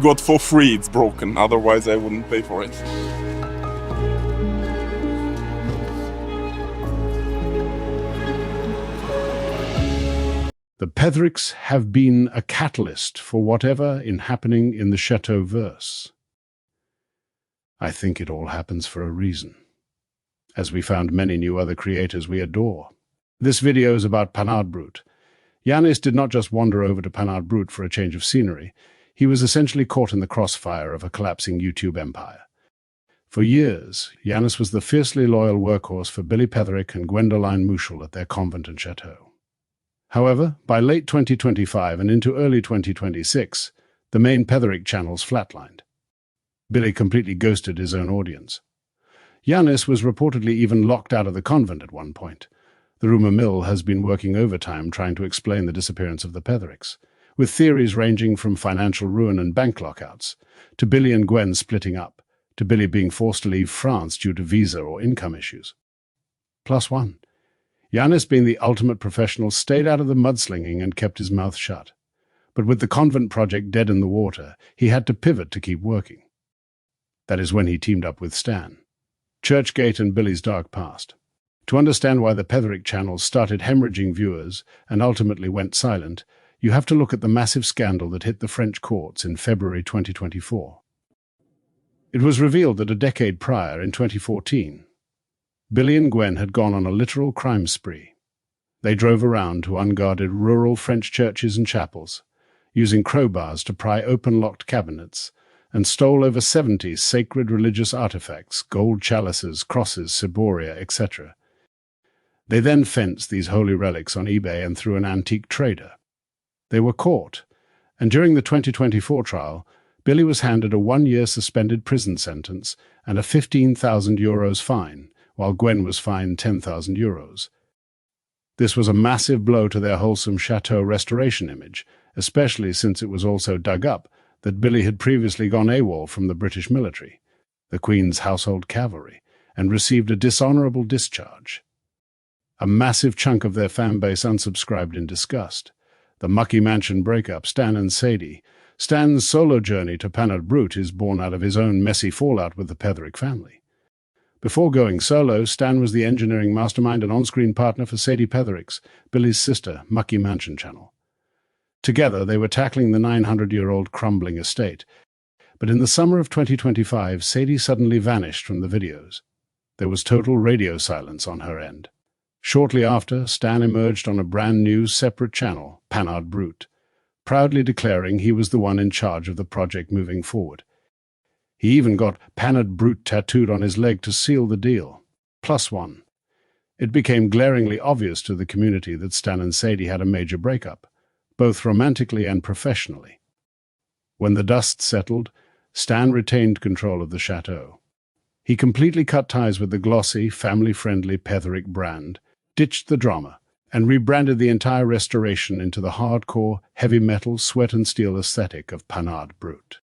got for free it's broken, otherwise I wouldn't pay for it. The Pethericks have been a catalyst for whatever is happening in the Chateauverse. I think it all happens for a reason, as we found many new other creators we adore. This video is about Pannard Brut. Yanis did not just wander over to Pannard Brut for a change of scenery. He was essentially caught in the crossfire of a collapsing YouTube empire. For years, Yanis was the fiercely loyal workhorse for Billy Petherick and Gwendoline Mouchel at their convent and chateau. However, by late 2025 and into early 2026, the main Petherick channels flatlined. Billy completely ghosted his own audience. Yanis was reportedly even locked out of the convent at one point. The rumor mill has been working overtime trying to explain the disappearance of the Pethericks, with theories ranging from financial ruin and bank lockouts, to Billy and Gwen splitting up, to Billy being forced to leave France due to visa or income issues. Plus one. Yanis, being the ultimate professional, stayed out of the mudslinging and kept his mouth shut. But with the convent project dead in the water, he had to pivot to keep working. That is when he teamed up with Stan. Churchgate and Billy's dark past. To understand why the Petherick channels started hemorrhaging viewers and ultimately went silent, you have to look at the massive scandal that hit the French courts in February 2024. It was revealed that a decade prior, in 2014, Billy and Gwen had gone on a literal crime spree. They drove around to unguarded rural French churches and chapels, using crowbars to pry open locked cabinets, and stole over 70 sacred religious artifacts, gold chalices, crosses, ciboria, etc. They then fenced these holy relics on eBay and through an antique trader. They were caught, and during the 2024 trial, Billy was handed a 1-year suspended prison sentence and a €15,000 fine, while Gwen was fined €10,000. This was a massive blow to their wholesome chateau restoration image, especially since it was also dug up that Billy had previously gone AWOL from the British military, the Queen's household cavalry, and received a dishonorable discharge. A massive chunk of their fan base unsubscribed in disgust. The Mucky Mansion breakup, Stan and Sadie. Stan's solo journey to Pannard Brut is born out of his own messy fallout with the Pedrick family. Before going solo, Stan was the engineering mastermind and on-screen partner for Sadie Pethericks, Billy's sister, Mucky Mansion channel. Together, they were tackling the 900-year-old crumbling estate. But in the summer of 2025, Sadie suddenly vanished from the videos. There was total radio silence on her end. Shortly after, Stan emerged on a brand new, separate channel, Pannard Brut, proudly declaring he was the one in charge of the project moving forward. He even got Pannard Brut tattooed on his leg to seal the deal. Plus one. It became glaringly obvious to the community that Stan and Sadie had a major breakup, both romantically and professionally. When the dust settled, Stan retained control of the chateau. He completely cut ties with the glossy, family-friendly Petherick brand, ditched the drama, and rebranded the entire restoration into the hardcore, heavy metal, sweat and steel aesthetic of Pannard Brut.